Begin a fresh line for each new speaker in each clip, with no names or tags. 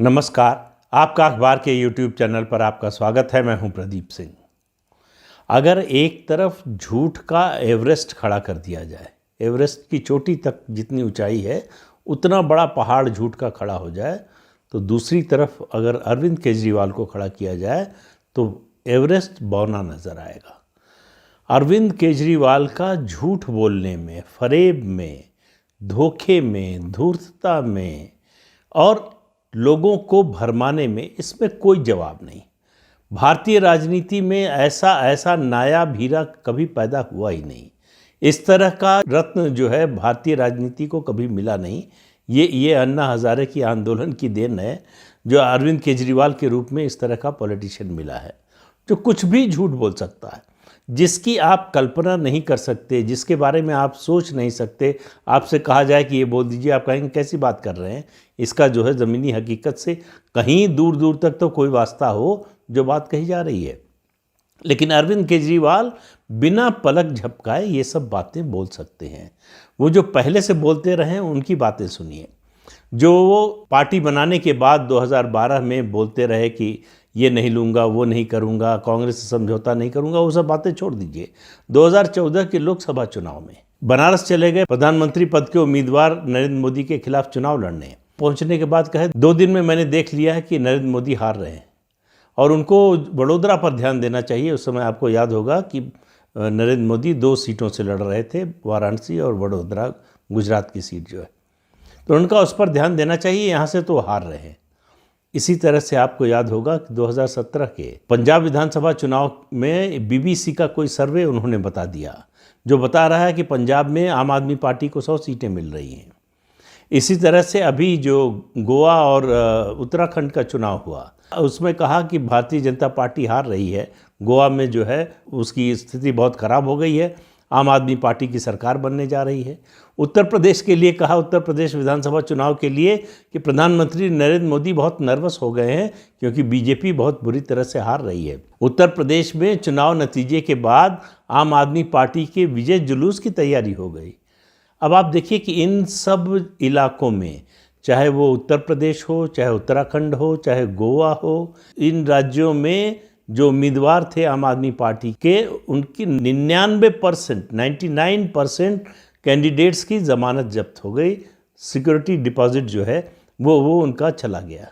नमस्कार। आपका अखबार के YouTube चैनल पर आपका स्वागत है। मैं हूं प्रदीप सिंह। अगर एक तरफ झूठ का एवरेस्ट खड़ा कर दिया जाए, एवरेस्ट की चोटी तक जितनी ऊंचाई है उतना बड़ा पहाड़ झूठ का खड़ा हो जाए, तो दूसरी तरफ अगर अरविंद केजरीवाल को खड़ा किया जाए तो एवरेस्ट बौना नज़र आएगा। अरविंद केजरीवाल का झूठ बोलने में, फरेब में, धोखे में, धूर्तता में और लोगों को भरमाने में, इसमें कोई जवाब नहीं। भारतीय राजनीति में ऐसा नायाब हीरा कभी पैदा हुआ ही नहीं। इस तरह का रत्न जो है भारतीय राजनीति को कभी मिला नहीं। ये अन्ना हजारे की आंदोलन की देन है जो अरविंद केजरीवाल के रूप में इस तरह का पॉलिटिशियन मिला है, जो कुछ भी झूठ बोल सकता है, जिसकी आप कल्पना नहीं कर सकते, जिसके बारे में आप सोच नहीं सकते। आपसे कहा जाए कि ये बोल दीजिए, आप कहेंगे कैसी बात कर रहे हैं। इसका जो है ज़मीनी हकीकत से कहीं दूर दूर तक तो कोई वास्ता हो जो बात कही जा रही है। लेकिन अरविंद केजरीवाल बिना पलक झपकाए ये सब बातें बोल सकते हैं। वो जो पहले से बोलते रहे उनकी बातें सुनिए। जो वो पार्टी बनाने के बाद 2012 में बोलते रहे कि ये नहीं लूँगा, वो नहीं करूँगा, कांग्रेस से समझौता नहीं करूँगा, वो सब बातें छोड़ दीजिए। 2014 के लोकसभा चुनाव में बनारस चले गए प्रधानमंत्री पद के उम्मीदवार नरेंद्र मोदी के खिलाफ चुनाव लड़ने। पहुंचने के बाद कहे 2 दिन में मैंने देख लिया है कि नरेंद्र मोदी हार रहे हैं और उनको वडोदरा पर ध्यान देना चाहिए। उस समय आपको याद होगा कि नरेंद्र मोदी 2 सीटों से लड़ रहे थे, वाराणसी और वडोदरा, गुजरात की सीट जो है, तो उनका उस पर ध्यान देना चाहिए। यहाँ से तो हार रहे हैं। इसी तरह से आपको याद होगा कि 2017 के पंजाब विधानसभा चुनाव में बीबीसी का कोई सर्वे उन्होंने बता दिया, जो बता रहा है कि पंजाब में आम आदमी पार्टी को 100 सीटें मिल रही हैं। इसी तरह से अभी जो गोवा और उत्तराखंड का चुनाव हुआ, उसमें कहा कि भारतीय जनता पार्टी हार रही है। गोवा में जो है उसकी स्थिति बहुत ख़राब हो गई है, आम आदमी पार्टी की सरकार बनने जा रही है। उत्तर प्रदेश के लिए कहा, उत्तर प्रदेश विधानसभा चुनाव के लिए, कि प्रधानमंत्री नरेंद्र मोदी बहुत नर्वस हो गए हैं क्योंकि बीजेपी बहुत बुरी तरह से हार रही है। उत्तर प्रदेश में चुनाव नतीजे के बाद आम आदमी पार्टी के विजय जुलूस की तैयारी हो गई। अब आप देखिए कि इन सब इलाकों में, चाहे वो उत्तर प्रदेश हो, चाहे उत्तराखंड हो, चाहे गोवा हो, इन राज्यों में जो उम्मीदवार थे आम आदमी पार्टी के, उनकी 99% कैंडिडेट्स की ज़मानत जब्त हो गई। सिक्योरिटी डिपॉजिट जो है वो उनका चला गया।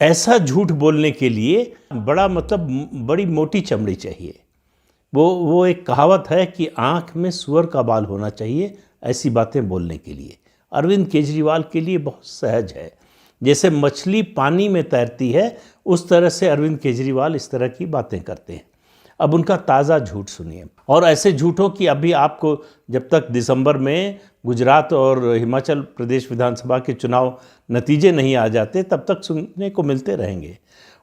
ऐसा झूठ बोलने के लिए बड़ी मोटी चमड़ी चाहिए। वो एक कहावत है कि आँख में सुअर का बाल होना चाहिए ऐसी बातें बोलने के लिए। अरविंद केजरीवाल के लिए बहुत सहज है। जैसे मछली पानी में तैरती है, उस तरह से अरविंद केजरीवाल इस तरह की बातें करते हैं। अब उनका ताज़ा झूठ सुनिए। और ऐसे झूठों की अभी आपको जब तक दिसंबर में गुजरात और हिमाचल प्रदेश विधानसभा के चुनाव नतीजे नहीं आ जाते, तब तक सुनने को मिलते रहेंगे।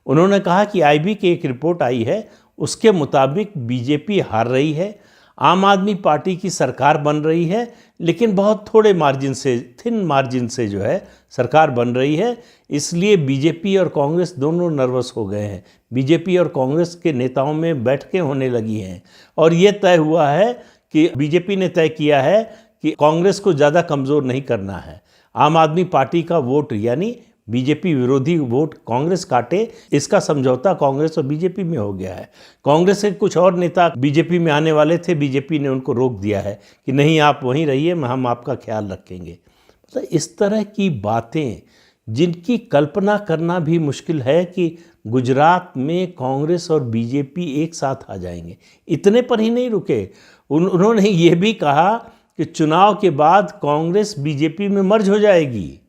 उन्होंने कहा कि आईबी की एक रिपोर्ट आई है, उसके मुताबिक बीजेपी हार रही है, आम आदमी पार्टी की सरकार बन रही है, लेकिन बहुत थोड़े मार्जिन से, थिन मार्जिन से जो है सरकार बन रही है। इसलिए बीजेपी और कांग्रेस दोनों नर्वस हो गए हैं। बीजेपी और कांग्रेस के नेताओं में बैठकें होने लगी हैं और ये तय हुआ है कि बीजेपी ने तय किया है कि कांग्रेस को ज़्यादा कमज़ोर नहीं करना है। आम आदमी पार्टी का वोट, यानी बीजेपी विरोधी वोट, कांग्रेस काटे, इसका समझौता कांग्रेस और बीजेपी में हो गया है। कांग्रेस के कुछ और नेता बीजेपी में आने वाले थे, बीजेपी ने उनको रोक दिया है कि नहीं, आप वहीं रहिए, हम आपका ख्याल रखेंगे। मतलब इस तरह की बातें जिनकी कल्पना करना भी मुश्किल है कि गुजरात में कांग्रेस और बीजेपी एक साथ आ जाएंगे। इतने पर ही नहीं रुके, उन्होंने ये भी कहा कि चुनाव के बाद कांग्रेस बीजेपी में मर्ज हो जाएगी।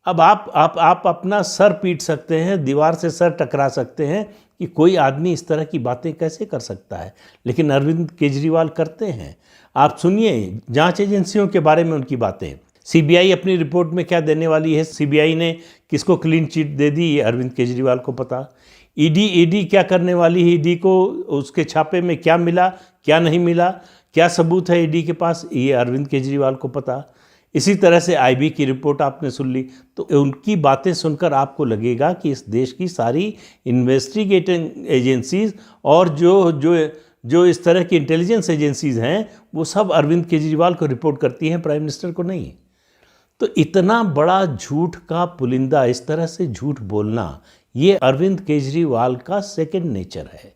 अब आप अपना सर पीट सकते हैं, दीवार से सर टकरा सकते हैं कि कोई आदमी इस तरह की बातें कैसे कर सकता है, लेकिन अरविंद केजरीवाल करते हैं। आप सुनिए जांच एजेंसियों के बारे में उनकी बातें। सीबीआई अपनी रिपोर्ट में क्या देने वाली है, सीबीआई ने किसको क्लीन चिट दे दी, ये अरविंद केजरीवाल को पता। ईडी क्या करने वाली है, ईडी को उसके छापे में क्या मिला, क्या नहीं मिला, क्या सबूत है ईडी के पास, ये अरविंद केजरीवाल को पता। इसी तरह से आईबी की रिपोर्ट आपने सुन ली, तो उनकी बातें सुनकर आपको लगेगा कि इस देश की सारी इन्वेस्टिगेटिंग एजेंसीज और जो इस तरह की इंटेलिजेंस एजेंसीज हैं, वो सब अरविंद केजरीवाल को रिपोर्ट करती हैं, प्राइम मिनिस्टर को नहीं। तो इतना बड़ा झूठ का पुलिंदा, इस तरह से झूठ बोलना, ये अरविंद केजरीवाल का सेकंड नेचर है।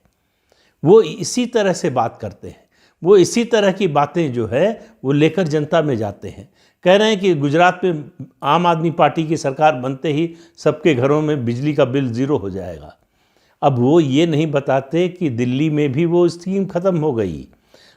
वो इसी तरह से बात करते हैं, वो इसी तरह की बातें जो है वो लेकर जनता में जाते हैं। कह रहे हैं कि गुजरात में आम आदमी पार्टी की सरकार बनते ही सबके घरों में बिजली का बिल ज़ीरो हो जाएगा। अब वो ये नहीं बताते कि दिल्ली में भी वो स्कीम ख़त्म हो गई,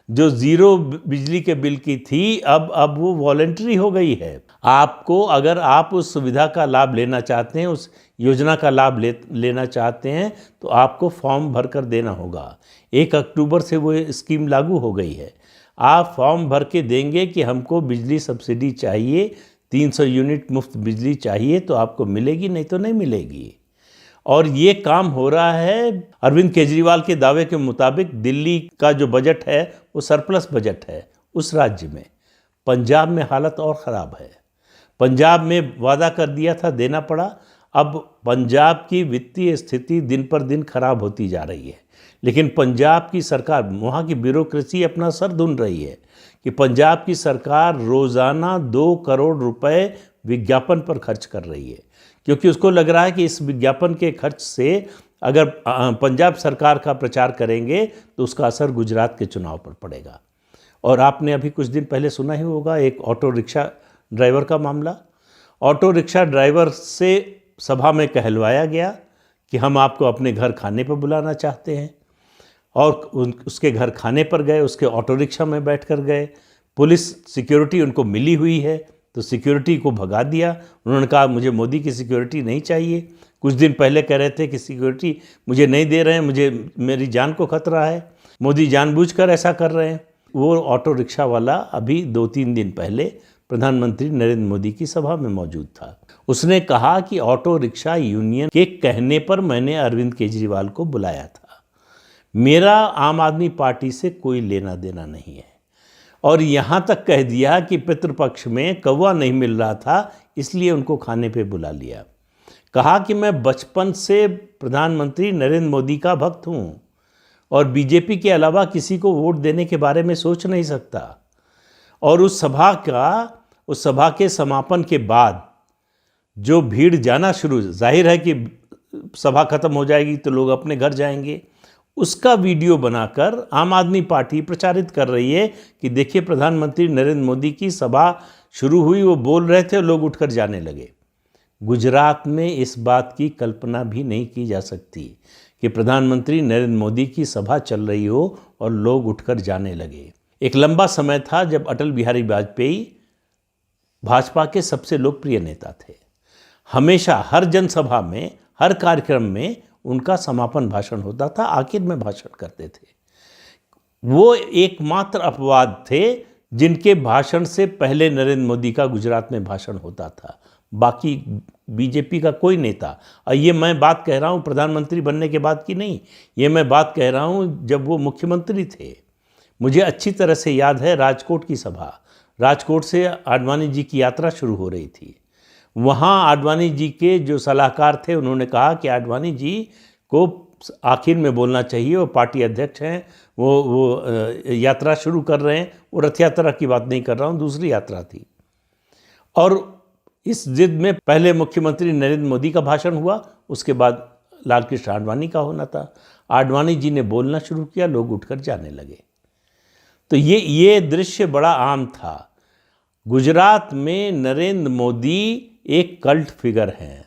जो ज़ीरो बिजली के बिल की थी, अब वो वॉलंटरी हो गई है। आपको, अगर आप उस सुविधा का लाभ लेना चाहते हैं, उस योजना का लाभ लेना चाहते हैं, तो आपको फॉर्म भर कर देना होगा। 1 अक्टूबर से वो स्कीम लागू हो गई है। आप फॉर्म भर के देंगे कि हमको बिजली सब्सिडी चाहिए, 300 यूनिट मुफ्त बिजली चाहिए, तो आपको मिलेगी, नहीं तो नहीं मिलेगी। और ये काम हो रहा है अरविंद केजरीवाल के दावे के मुताबिक। दिल्ली का जो बजट है वो सरप्लस बजट है उस राज्य में। पंजाब में हालत और ख़राब है। पंजाब में वादा कर दिया था, देना पड़ा। अब पंजाब की वित्तीय स्थिति दिन पर दिन खराब होती जा रही है, लेकिन पंजाब की सरकार, वहाँ की ब्यूरोक्रेसी अपना सर धुन रही है कि पंजाब की सरकार रोज़ाना 2 करोड़ रुपए विज्ञापन पर खर्च कर रही है, क्योंकि उसको लग रहा है कि इस विज्ञापन के खर्च से अगर पंजाब सरकार का प्रचार करेंगे तो उसका असर गुजरात के चुनाव पर पड़ेगा। और आपने अभी कुछ दिन पहले सुना ही होगा एक ऑटो रिक्शा ड्राइवर का मामला। ऑटो रिक्शा ड्राइवर से सभा में कहलवाया गया कि हम आपको अपने घर खाने पर बुलाना चाहते हैं, और उसके घर खाने पर गए, उसके ऑटो रिक्शा में बैठकर गए। पुलिस सिक्योरिटी उनको मिली हुई है, तो सिक्योरिटी को भगा दिया। उन्होंने कहा मुझे मोदी की सिक्योरिटी नहीं चाहिए। कुछ दिन पहले कह रहे थे कि सिक्योरिटी मुझे नहीं दे रहे हैं, मुझे मेरी जान को खतरा है, मोदी जानबूझकर ऐसा कर रहे हैं। वो ऑटो रिक्शा वाला अभी 2-3 दिन पहले प्रधानमंत्री नरेंद्र मोदी की सभा में मौजूद था। उसने कहा कि ऑटो रिक्शा यूनियन के कहने पर मैंने अरविंद केजरीवाल को बुलाया था, मेरा आम आदमी पार्टी से कोई लेना देना नहीं है। और यहाँ तक कह दिया कि पितृपक्ष में कौवा नहीं मिल रहा था, इसलिए उनको खाने पे बुला लिया। कहा कि मैं बचपन से प्रधानमंत्री नरेंद्र मोदी का भक्त हूँ और बीजेपी के अलावा किसी को वोट देने के बारे में सोच नहीं सकता। और उस सभा के समापन के बाद जो भीड़ जाना शुरू, जाहिर है कि सभा खत्म हो जाएगी तो लोग अपने घर जाएंगे, उसका वीडियो बनाकर आम आदमी पार्टी प्रचारित कर रही है कि देखिए प्रधानमंत्री नरेंद्र मोदी की सभा शुरू हुई, वो बोल रहे थे, लोग उठकर जाने लगे। गुजरात में इस बात की कल्पना भी नहीं की जा सकती कि प्रधानमंत्री नरेंद्र मोदी की सभा चल रही हो और लोग उठकर जाने लगे। एक लंबा समय था जब अटल बिहारी वाजपेयी भाजपा के सबसे लोकप्रिय नेता थे। हमेशा हर जनसभा में, हर कार्यक्रम में उनका समापन भाषण होता था, आखिर में भाषण करते थे। वो एकमात्र अपवाद थे जिनके भाषण से पहले नरेंद्र मोदी का गुजरात में भाषण होता था। बाकी बीजेपी का कोई नेता, और ये मैं बात कह रहा हूँ प्रधानमंत्री बनने के बाद की नहीं, ये मैं बात कह रहा हूँ जब वो मुख्यमंत्री थे। मुझे अच्छी तरह से याद है राजकोट की सभा, राजकोट से आडवाणी जी की यात्रा शुरू हो रही थी। वहाँ आडवाणी जी के जो सलाहकार थे उन्होंने कहा कि आडवाणी जी को आखिर में बोलना चाहिए, वो पार्टी अध्यक्ष हैं, वो यात्रा शुरू कर रहे हैं। वो रथ यात्रा की बात नहीं कर रहा हूँ, दूसरी यात्रा थी। और इस जिद में पहले मुख्यमंत्री नरेंद्र मोदी का भाषण हुआ, उसके बाद लालकृष्ण आडवाणी का होना था। आडवाणी जी ने बोलना शुरू किया, लोग उठकर जाने लगे। तो ये दृश्य बड़ा आम था। गुजरात में नरेंद्र मोदी एक कल्ट फिगर हैं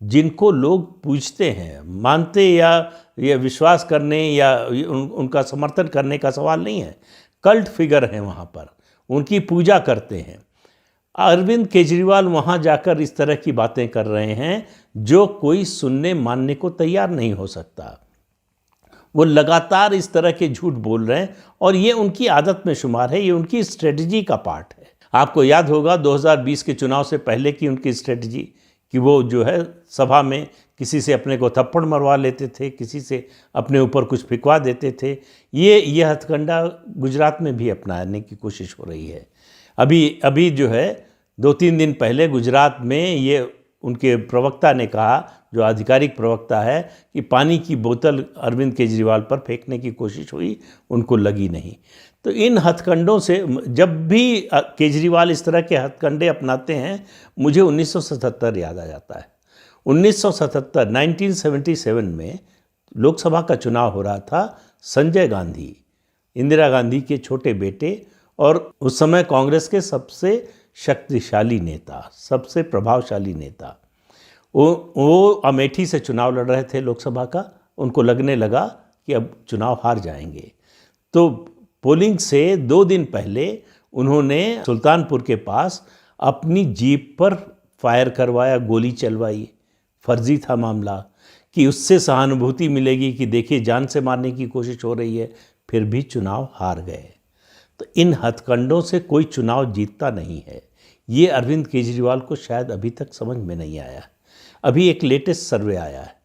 जिनको लोग पूजते हैं, मानते या विश्वास करने या उनका समर्थन करने का सवाल नहीं है। कल्ट फिगर हैं, वहाँ पर उनकी पूजा करते हैं। अरविंद केजरीवाल वहाँ जाकर इस तरह की बातें कर रहे हैं जो कोई सुनने मानने को तैयार नहीं हो सकता। वो लगातार इस तरह के झूठ बोल रहे हैं और ये उनकी आदत में शुमार है, ये उनकी स्ट्रेटजी का पार्ट है। आपको याद होगा 2020 के चुनाव से पहले की उनकी स्ट्रेटजी कि वो जो है सभा में किसी से अपने को थप्पड़ मरवा लेते थे, किसी से अपने ऊपर कुछ फिकवा देते थे। ये हथकंडा गुजरात में भी अपनाने की कोशिश हो रही है। अभी जो है 2-3 दिन पहले गुजरात में ये उनके प्रवक्ता ने कहा, जो आधिकारिक प्रवक्ता है, कि पानी की बोतल अरविंद केजरीवाल पर फेंकने की कोशिश हुई, उनको लगी नहीं। तो इन हथकंडों से, जब भी केजरीवाल इस तरह के हथकंडे अपनाते हैं, मुझे 1977 याद आ जाता है। 1977 1977 में लोकसभा का चुनाव हो रहा था। संजय गांधी, इंदिरा गांधी के छोटे बेटे और उस समय कांग्रेस के सबसे शक्तिशाली नेता, सबसे प्रभावशाली नेता, वो अमेठी से चुनाव लड़ रहे थे लोकसभा का। उनको लगने लगा कि अब चुनाव हार जाएंगे, तो पोलिंग से 2 दिन पहले उन्होंने सुल्तानपुर के पास अपनी जीप पर फायर करवाया, गोली चलवाई। फर्जी था मामला कि उससे सहानुभूति मिलेगी कि देखिए जान से मारने की कोशिश हो रही है, फिर भी चुनाव हार गए। तो इन हथकंडों से कोई चुनाव जीतता नहीं है। ये अरविंद केजरीवाल को शायद अभी तक समझ में नहीं आया। अभी एक लेटेस्ट सर्वे आया है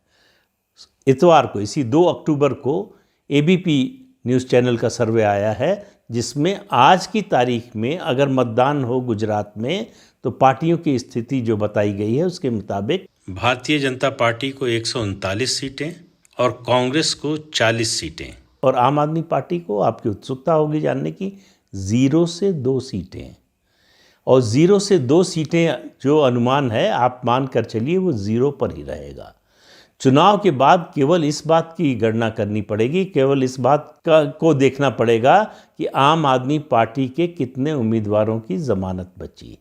इतवार को, इसी 2 अक्टूबर को एबीपी न्यूज़ चैनल का सर्वे आया है, जिसमें आज की तारीख में अगर मतदान हो गुजरात में, तो पार्टियों की स्थिति जो बताई गई है उसके मुताबिक भारतीय जनता पार्टी को 139 सीटें और कांग्रेस को 40 सीटें, और आम आदमी पार्टी को, आपकी उत्सुकता होगी जानने की, 0 से 2 सीटें। और 0 से 2 सीटें जो अनुमान है, आप मान कर चलिए वो 0 पर ही रहेगा। चुनाव के बाद केवल इस बात की गणना करनी पड़ेगी, केवल इस बात को देखना पड़ेगा कि आम आदमी पार्टी के कितने उम्मीदवारों की जमानत बची।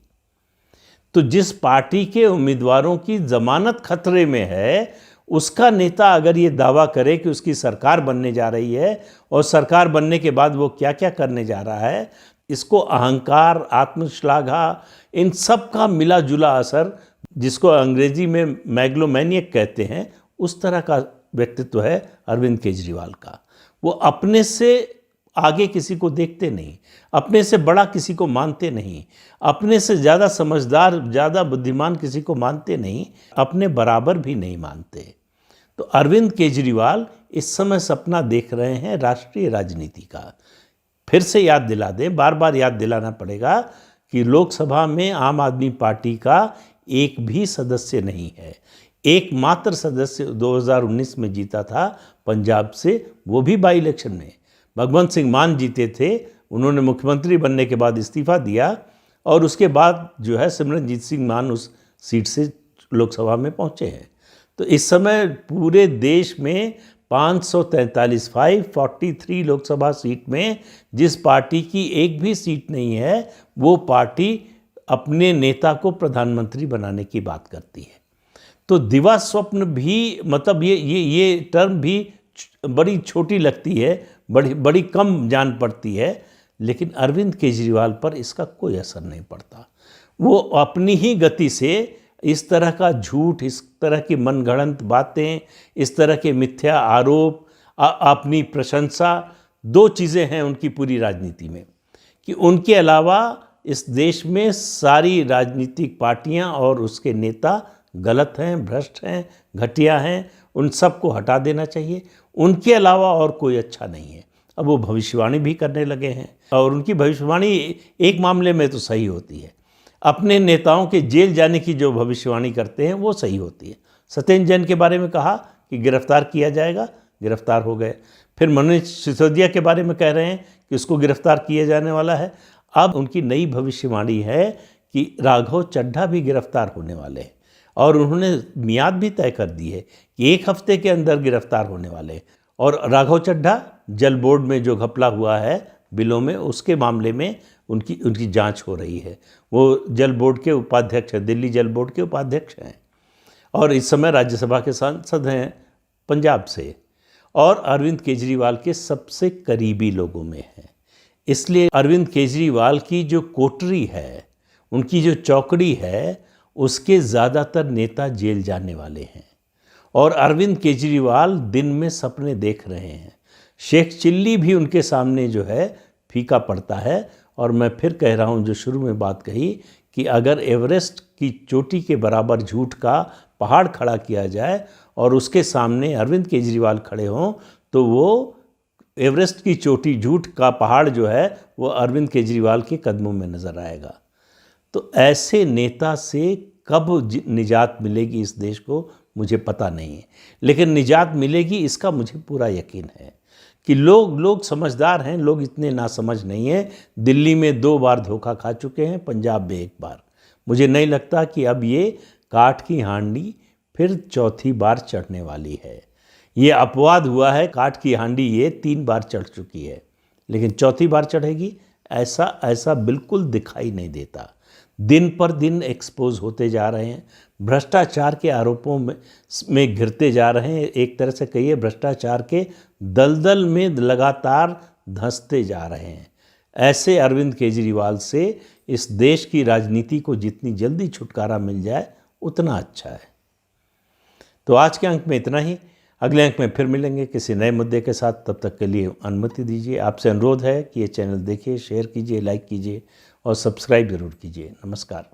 तो जिस पार्टी के उम्मीदवारों की जमानत खतरे में है, उसका नेता अगर ये दावा करे कि उसकी सरकार बनने जा रही है और सरकार बनने के बाद वो क्या क्या करने जा रहा है, इसको अहंकार, आत्मश्लाघा, इन सब का मिला जुला असर, जिसको अंग्रेजी में मैग्लोमैनियक कहते हैं, उस तरह का व्यक्तित्व है अरविंद केजरीवाल का। वो अपने से आगे किसी को देखते नहीं, अपने से बड़ा किसी को मानते नहीं, अपने से ज़्यादा समझदार, ज़्यादा बुद्धिमान किसी को मानते नहीं, अपने बराबर भी नहीं मानते। तो अरविंद केजरीवाल इस समय सपना देख रहे हैं राष्ट्रीय राजनीति का। फिर से याद दिला दें, बार बार याद दिलाना पड़ेगा कि लोकसभा में आम आदमी पार्टी का एक भी सदस्य नहीं है। एकमात्र सदस्य 2019 में जीता था पंजाब से, वो भी बाई इलेक्शन में। भगवंत सिंह मान जीते थे, उन्होंने मुख्यमंत्री बनने के बाद इस्तीफा दिया और उसके बाद जो है सिमरनजीत सिंह मान उस सीट से लोकसभा में पहुंचे हैं। तो इस समय पूरे देश में 543 लोकसभा सीट में जिस पार्टी की एक भी सीट नहीं है, वो पार्टी अपने नेता को प्रधानमंत्री बनाने की बात करती है। तो दिवा स्वप्न भी, मतलब ये टर्म भी बड़ी छोटी लगती है, बड़ी कम जान पड़ती है, लेकिन अरविंद केजरीवाल पर इसका कोई असर नहीं पड़ता। वो अपनी ही गति से इस तरह का झूठ, इस तरह की मनगढ़ंत बातें, इस तरह के मिथ्या आरोप, अपनी प्रशंसा, 2 चीज़ें हैं उनकी पूरी राजनीति में, कि उनके अलावा इस देश में सारी राजनीतिक पार्टियां और उसके नेता गलत हैं, भ्रष्ट हैं, घटिया हैं, उन सबको हटा देना चाहिए। उनके अलावा और कोई अच्छा नहीं है। अब वो भविष्यवाणी भी करने लगे हैं और उनकी भविष्यवाणी एक मामले में तो सही होती है, अपने नेताओं के जेल जाने की जो भविष्यवाणी करते हैं वो सही होती है। सत्येंद्र जैन के बारे में कहा कि गिरफ्तार किया जाएगा, गिरफ्तार हो गए। फिर मनोज सिसोदिया के बारे में कह रहे हैं कि उसको गिरफ्तार किया जाने वाला है। अब उनकी नई भविष्यवाणी है कि राघव चड्ढा भी गिरफ्तार होने वाले हैं और उन्होंने मियाद भी तय कर दी है कि 1 हफ्ते के अंदर गिरफ्तार होने वाले हैं। और राघव चड्ढा जल बोर्ड में जो घपला हुआ है बिलों में, उसके मामले में उनकी जांच हो रही है। वो जल बोर्ड के उपाध्यक्ष हैं, दिल्ली जल बोर्ड के उपाध्यक्ष हैं और इस समय राज्यसभा के सांसद हैं पंजाब से, और अरविंद केजरीवाल के सबसे करीबी लोगों में हैं। इसलिए अरविंद केजरीवाल की जो कोटरी है, उनकी जो चौकड़ी है, उसके ज़्यादातर नेता जेल जाने वाले हैं और अरविंद केजरीवाल दिन में सपने देख रहे हैं। शेख चिल्ली भी उनके सामने जो है फीका पड़ता है। और मैं फिर कह रहा हूं, जो शुरू में बात कही, कि अगर एवरेस्ट की चोटी के बराबर झूठ का पहाड़ खड़ा किया जाए और उसके सामने अरविंद केजरीवाल खड़े हों, तो वो एवरेस्ट की चोटी, झूठ का पहाड़ जो है, वो अरविंद केजरीवाल के कदमों में नज़र आएगा। तो ऐसे नेता से कब निजात मिलेगी इस देश को मुझे पता नहीं है, लेकिन निजात मिलेगी इसका मुझे पूरा यकीन है कि लोग समझदार हैं, लोग इतने नासमझ नहीं हैं। दिल्ली में 2 बार धोखा खा चुके हैं, पंजाब में 1 बार। मुझे नहीं लगता कि अब ये काठ की हांडी फिर चौथी बार चढ़ने वाली है। ये अपवाद हुआ है, काठ की हांडी ये 3 बार चढ़ चुकी है, लेकिन चौथी बार चढ़ेगी ऐसा बिल्कुल दिखाई नहीं देता। दिन पर दिन एक्सपोज होते जा रहे हैं, भ्रष्टाचार के आरोपों में घिरते जा रहे हैं। एक तरह से कहिए भ्रष्टाचार के दलदल में लगातार धंसते जा रहे हैं। ऐसे अरविंद केजरीवाल से इस देश की राजनीति को जितनी जल्दी छुटकारा मिल जाए उतना अच्छा है। तो आज के अंक में इतना ही। अगले अंक में फिर मिलेंगे किसी नए मुद्दे के साथ। तब तक के लिए अनुमति दीजिए। आपसे अनुरोध है कि ये चैनल देखिए, शेयर कीजिए, लाइक कीजिए और सब्सक्राइब जरूर कीजिए। नमस्कार।